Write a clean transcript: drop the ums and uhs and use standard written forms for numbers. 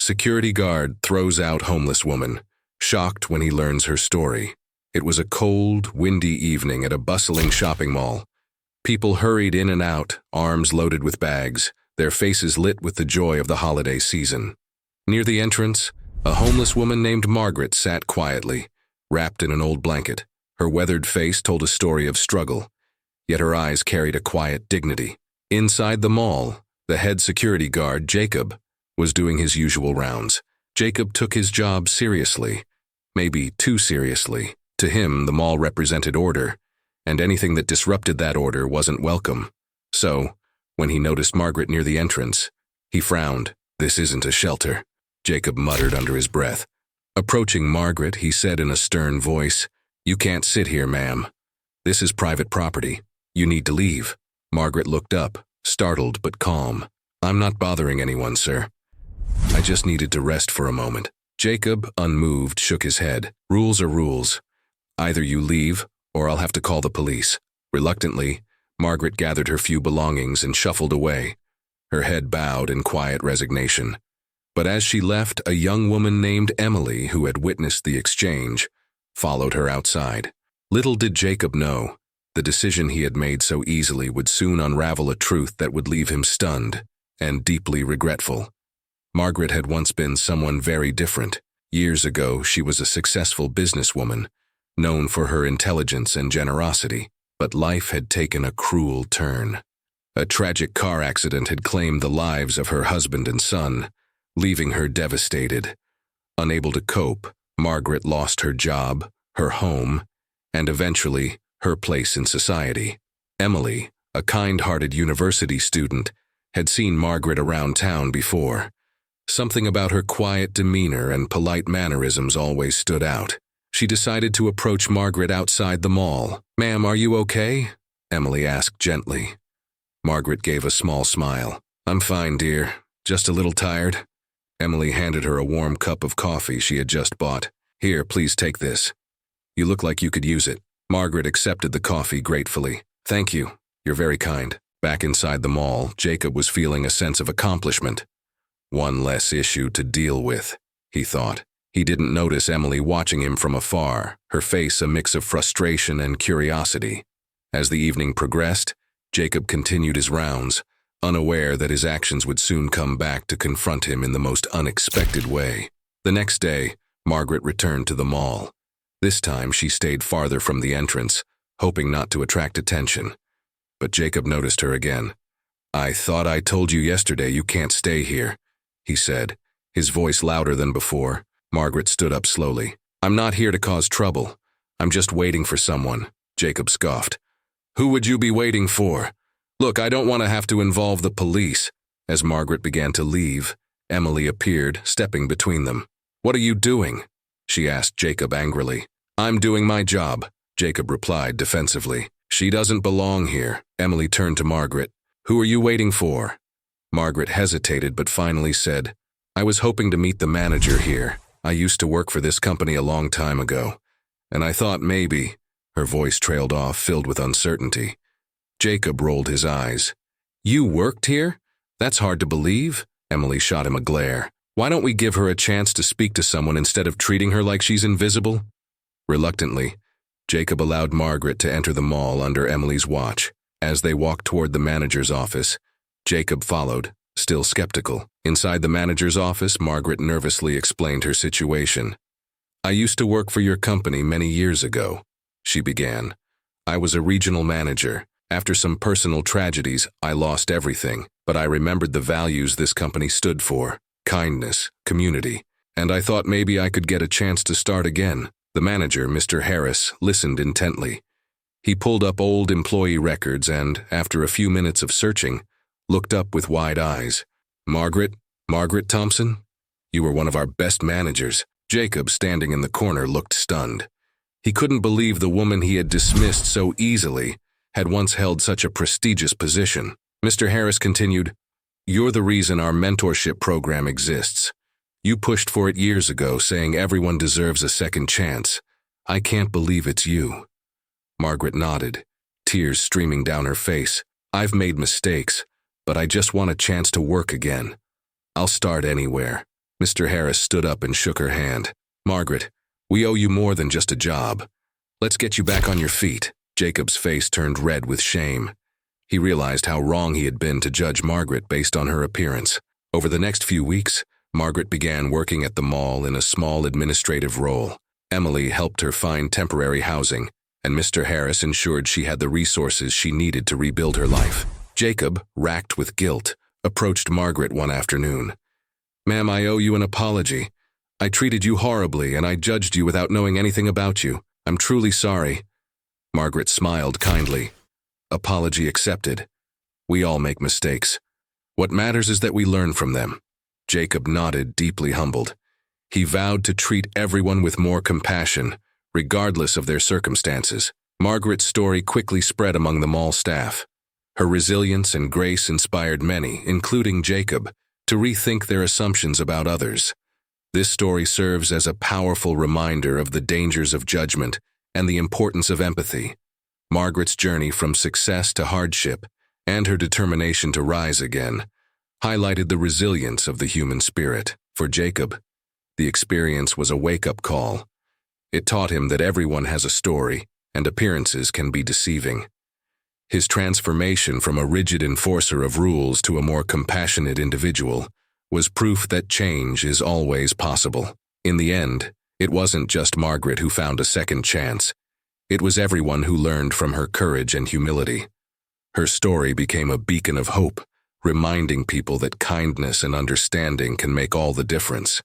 Security guard throws out homeless woman, shocked when he learns her story. It was a cold, windy evening at a bustling shopping mall. People hurried in and out, arms loaded with bags, their faces lit with the joy of the holiday season. Near the entrance, a homeless woman named Margaret sat quietly, wrapped in an old blanket. Her weathered face told a story of struggle, yet her eyes carried a quiet dignity. Inside the mall, the head security guard, Jacob, was doing his usual rounds. Jacob took his job seriously, maybe too seriously. To him, the mall represented order, and anything that disrupted that order wasn't welcome. So, when he noticed Margaret near the entrance, he frowned. "This isn't a shelter," Jacob muttered under his breath. Approaching Margaret, he said in a stern voice, "You can't sit here, ma'am. This is private property. You need to leave." Margaret looked up, startled but calm. "I'm not bothering anyone, sir. I just needed to rest for a moment." Jacob, unmoved, shook his head. "Rules are rules. Either you leave, or I'll have to call the police." Reluctantly, Margaret gathered her few belongings and shuffled away, her head bowed in quiet resignation. But as she left, a young woman named Emily, who had witnessed the exchange, followed her outside. Little did Jacob know, the decision he had made so easily would soon unravel a truth that would leave him stunned and deeply regretful. Margaret had once been someone very different. Years ago, she was a successful businesswoman, known for her intelligence and generosity. But life had taken a cruel turn. A tragic car accident had claimed the lives of her husband and son, leaving her devastated. Unable to cope, Margaret lost her job, her home, and eventually her place in society. Emily, a kind-hearted university student, had seen Margaret around town before. Something about her quiet demeanor and polite mannerisms always stood out. She decided to approach Margaret outside the mall. "Ma'am, are you okay?" Emily asked gently. Margaret gave a small smile. "I'm fine, dear. Just a little tired." Emily handed her a warm cup of coffee she had just bought. "Here, please take this. You look like you could use it." Margaret accepted the coffee gratefully. "Thank you. You're very kind." Back inside the mall, Jacob was feeling a sense of accomplishment. One less issue to deal with, he thought. He didn't notice Emily watching him from afar, her face a mix of frustration and curiosity. As the evening progressed, Jacob continued his rounds, unaware that his actions would soon come back to confront him in the most unexpected way. The next day, Margaret returned to the mall. This time she stayed farther from the entrance, hoping not to attract attention. But Jacob noticed her again. "I thought I told you yesterday you can't stay here," he said, his voice louder than before. Margaret stood up slowly. "I'm not here to cause trouble. I'm just waiting for someone," Jacob scoffed. "Who would you be waiting for? Look, I don't want to have to involve the police." As Margaret began to leave, Emily appeared, stepping between them. "What are you doing?" she asked Jacob angrily. "I'm doing my job," Jacob replied defensively. "She doesn't belong here." Emily turned to Margaret. "Who are you waiting for?" Margaret hesitated but finally said, "I was hoping to meet the manager here. I used to work for this company a long time ago, and I thought maybe—" Her voice trailed off, filled with uncertainty. Jacob rolled his eyes. "You worked here? That's hard to believe." Emily shot him a glare. "Why don't we give her a chance to speak to someone instead of treating her like she's invisible?" Reluctantly, Jacob allowed Margaret to enter the mall under Emily's watch. As they walked toward the manager's office, Jacob followed, still skeptical. Inside the manager's office, Margaret nervously explained her situation. "I used to work for your company many years ago," she began. "I was a regional manager. After some personal tragedies, I lost everything, but I remembered the values this company stood for: kindness, community, and I thought maybe I could get a chance to start again." The manager, Mr. Harris, listened intently. He pulled up old employee records and, after a few minutes of searching, looked up with wide eyes. Margaret Thompson? You were one of our best managers." Jacob, standing in the corner, looked stunned. He couldn't believe the woman he had dismissed so easily had once held such a prestigious position. Mr. Harris continued, "You're the reason our mentorship program exists. You pushed for it years ago, saying everyone deserves a second chance. I can't believe it's you." Margaret nodded, tears streaming down her face. "I've made mistakes, but I just want a chance to work again. I'll start anywhere." Mr. Harris stood up and shook her hand. "Margaret, we owe you more than just a job. Let's get you back on your feet." Jacob's face turned red with shame. He realized how wrong he had been to judge Margaret based on her appearance. Over the next few weeks, Margaret began working at the mall in a small administrative role. Emily helped her find temporary housing, and Mr. Harris ensured she had the resources she needed to rebuild her life. Jacob, racked with guilt, approached Margaret one afternoon. "Ma'am, I owe you an apology. I treated you horribly and I judged you without knowing anything about you. I'm truly sorry." Margaret smiled kindly. "Apology accepted. We all make mistakes. What matters is that we learn from them." Jacob nodded, deeply humbled. He vowed to treat everyone with more compassion, regardless of their circumstances. Margaret's story quickly spread among the mall staff. Her resilience and grace inspired many, including Jacob, to rethink their assumptions about others. This story serves as a powerful reminder of the dangers of judgment and the importance of empathy. Margaret's journey from success to hardship and her determination to rise again highlighted the resilience of the human spirit. For Jacob, the experience was a wake-up call. It taught him that everyone has a story, and appearances can be deceiving. His transformation from a rigid enforcer of rules to a more compassionate individual was proof that change is always possible. In the end, it wasn't just Margaret who found a second chance. It was everyone who learned from her courage and humility. Her story became a beacon of hope, reminding people that kindness and understanding can make all the difference.